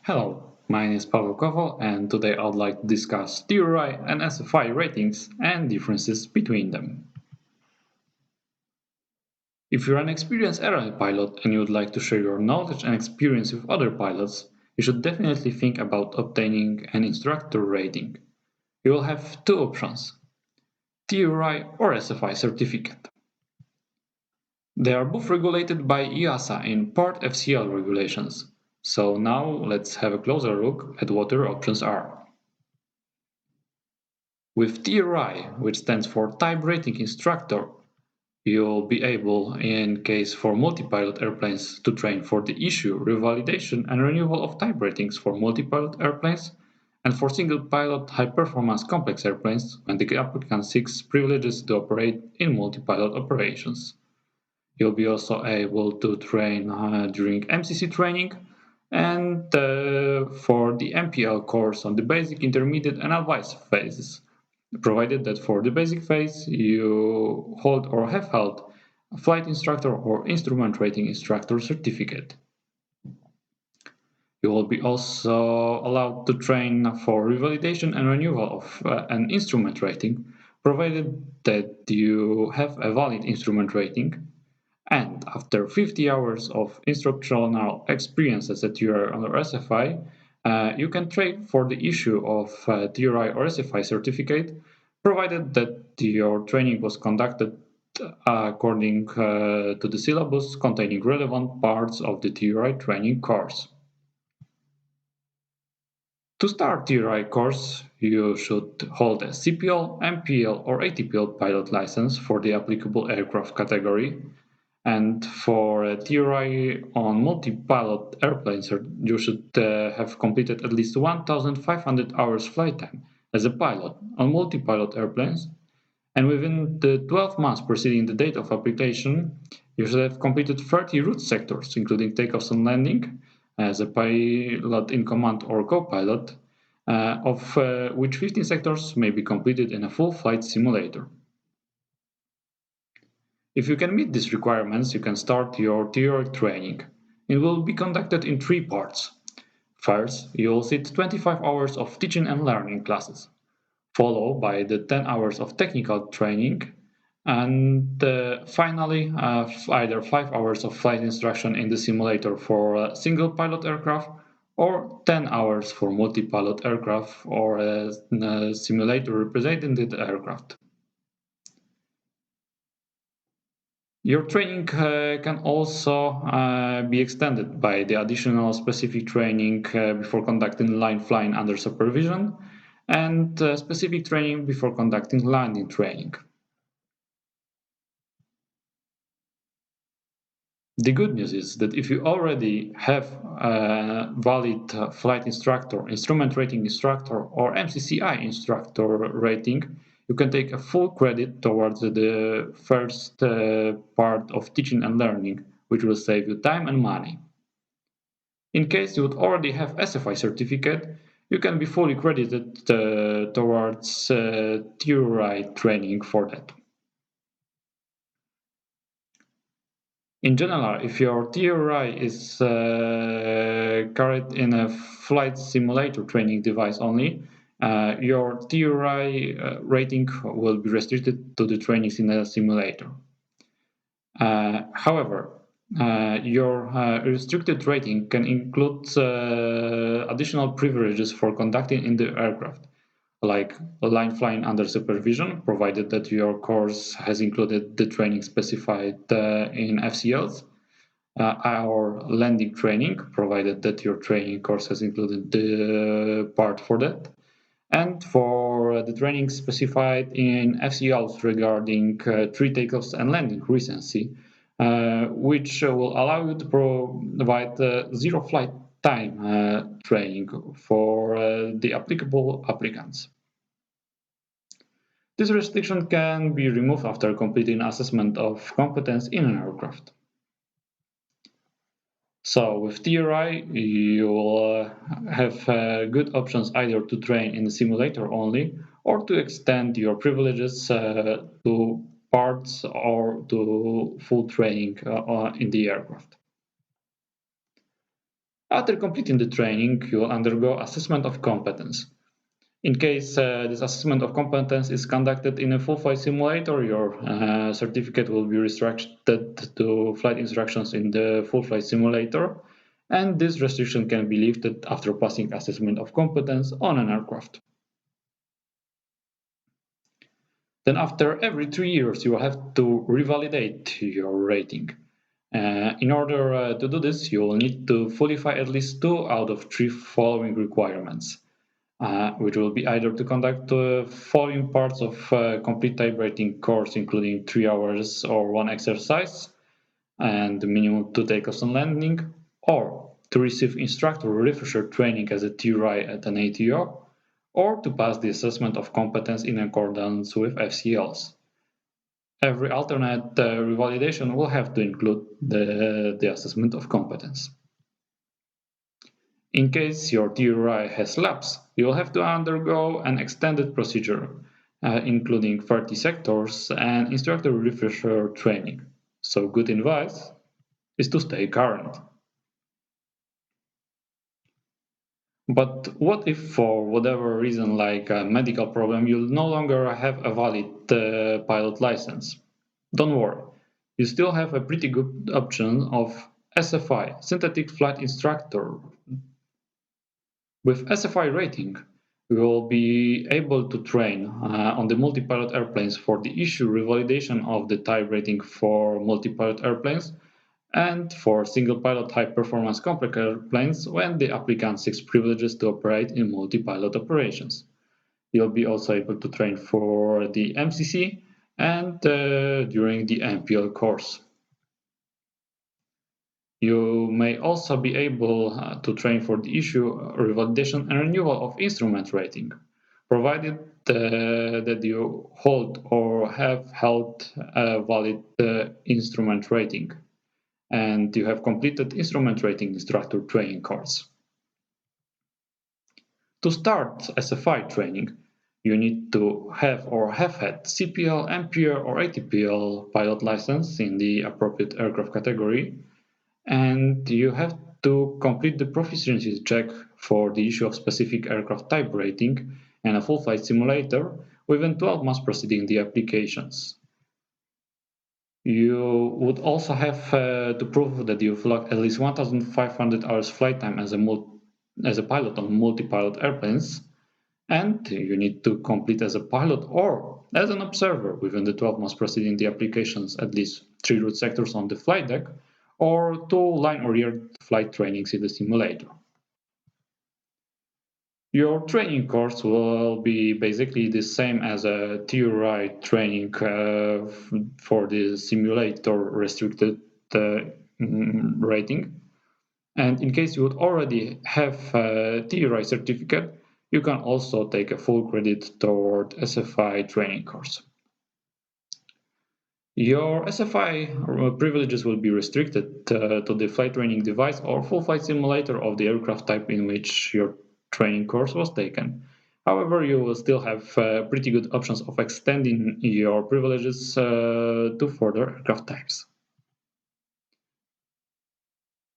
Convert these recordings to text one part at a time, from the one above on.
Hello, my name is Pavel Koval, and today I would like to discuss TRI and SFI ratings and differences between them. If you're an experienced airline pilot and you would like to share your knowledge and experience with other pilots, you should definitely think about obtaining an instructor rating. You will have two options, TRI or SFI certificate. They are both regulated by EASA in Part FCL regulations. So now let's have a closer look at what your options are. With TRI, which stands for Type Rating Instructor, you'll be able, in case for multi-pilot airplanes, to train for the issue, revalidation and renewal of type ratings for multi-pilot airplanes, and for single-pilot high-performance complex airplanes when the applicant seeks privileges to operate in multi-pilot operations. You'll be also able to train during MCC training and for the MPL course on the basic, intermediate and advanced phases, provided that for the basic phase you hold or have held a flight instructor or instrument rating instructor certificate. You will be also allowed to train for revalidation and renewal of an instrument rating, provided that you have a valid instrument rating. And after 50 hours of instructional experiences at TRI or SFI, you can trade for the issue of TRI or SFI certificate, provided that your training was conducted according to the syllabus containing relevant parts of the TRI training course. To start TRI course, you should hold a CPL, MPL or ATPL pilot license for the applicable aircraft category. And for TRI on multi-pilot airplanes, you should have completed at least 1,500 hours flight time as a pilot on multi-pilot airplanes. And within the 12 months preceding the date of application, you should have completed 30 route sectors, including takeoffs and landing, as a pilot in command or co-pilot, of which 15 sectors may be completed in a full flight simulator. If you can meet these requirements, you can start your TRI training. It will be conducted in three parts. First, you will sit 25 hours of teaching and learning classes, followed by the 10 hours of technical training, and finally, either 5 hours of flight instruction in the simulator for a single pilot aircraft, or 10 hours for multi-pilot aircraft or a simulator representing the aircraft. Your training can also be extended by the additional specific training before conducting line flying under supervision and specific training before conducting landing training. The good news is that if you already have a valid flight instructor, instrument rating instructor, or MCCI instructor rating, you can take a full credit towards the first part of teaching and learning, which will save you time and money. In case you would already have SFI certificate, you can be fully credited towards TRI training for that. In general, if your TRI is carried in a flight simulator training device only, your TRI rating will be restricted to the trainings in a simulator. However, your restricted rating can include additional privileges for conducting in the aircraft, like line flying under supervision, provided that your course has included the training specified in FCLs, or landing training, provided that your training course has included the part for that, and for the training specified in FCLs regarding tree takeoffs and landing recency, which will allow you to provide zero flight time training for the applicable applicants. This restriction can be removed after completing assessment of competence in an aircraft. So with TRI, you will have good options either to train in the simulator only or to extend your privileges to parts or to full training in the aircraft. After completing the training, you will undergo assessment of competence. In case this assessment of competence is conducted in a full flight simulator, your certificate will be restricted to flight instructions in the full flight simulator, and this restriction can be lifted after passing assessment of competence on an aircraft. Then after every 3 years, you will have to revalidate your rating. In order to do this, you will need to fully fly at least 2 out of 3 following requirements. Which will be either to conduct the following parts of complete type rating course, including 3 hours or 1 exercise, and the minimum 2 takeoffs and landing, or to receive instructor refresher training as a TRI at an ATO, or to pass the assessment of competence in accordance with FCLs. Every alternate revalidation will have to include the assessment of competence. In case your TRI has lapsed, you will have to undergo an extended procedure, including 30 sectors and instructor refresher training. So good advice is to stay current. But what if for whatever reason, like a medical problem, you no longer have a valid pilot license? Don't worry, you still have a pretty good option of SFI, Synthetic Flight Instructor. With SFI rating, we will be able to train on the multi-pilot airplanes for the issue revalidation of the type rating for multi-pilot airplanes and for single-pilot high-performance complex airplanes when the applicant seeks privileges to operate in multi-pilot operations. You'll be also able to train for the MCC and during the MPL course. You may also be able to train for the issue, revalidation, and renewal of instrument rating, provided that you hold or have held a valid instrument rating, and you have completed instrument rating instructor training course. To start SFI training, you need to have or have had CPL, MPR, or ATPL pilot license in the appropriate aircraft category, and you have to complete the proficiency check for the issue of specific aircraft type rating and a full flight simulator within 12 months preceding the applications. You would also have to prove that you've logged at least 1,500 hours flight time as a pilot on multi-pilot airplanes, and you need to complete as a pilot or as an observer within the 12 months preceding the applications at least 3 route sectors on the flight deck or 2 line or rear flight trainings in the simulator. Your training course will be basically the same as a TRI training for the simulator restricted rating. And in case you would already have a TRI certificate, you can also take a full credit toward SFI training course. Your SFI privileges will be restricted to the flight training device or full flight simulator of the aircraft type in which your training course was taken. However, you will still have pretty good options of extending your privileges to further aircraft types.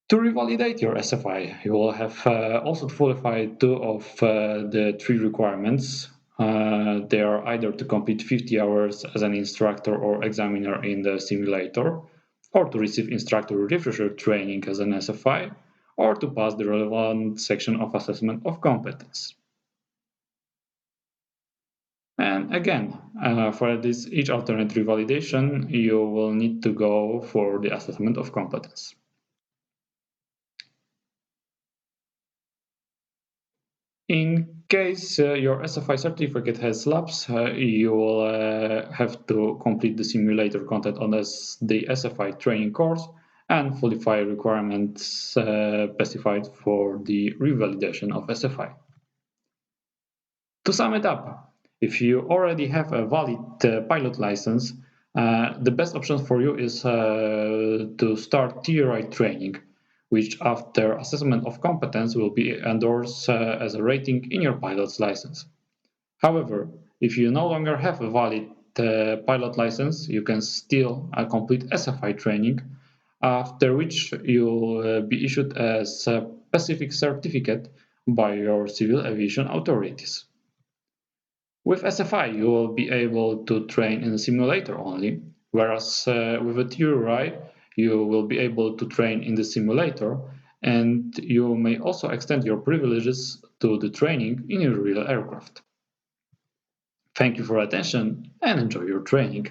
To revalidate your SFI, you will have also to qualify 2 of the 3 requirements. They are either to complete 50 hours as an instructor or examiner in the simulator, or to receive instructor refresher training as an SFI, or to pass the relevant section of assessment of competence. And again, for each alternate revalidation, you will need to go for the assessment of competence. In case your SFI certificate has lapsed, you will have to complete the simulator content on the SFI training course and fulfill requirements specified for the revalidation of SFI. To sum it up, if you already have a valid pilot license, the best option for you is to start TRI training, which after assessment of competence will be endorsed as a rating in your pilot's license. However, if you no longer have a valid pilot license, you can still complete SFI training, after which you'll be issued as specific certificate by your civil aviation authorities. With SFI, you will be able to train in a simulator only, whereas with a theory, you will be able to train in the simulator, and you may also extend your privileges to the training in your real aircraft. Thank you for attention and enjoy your training.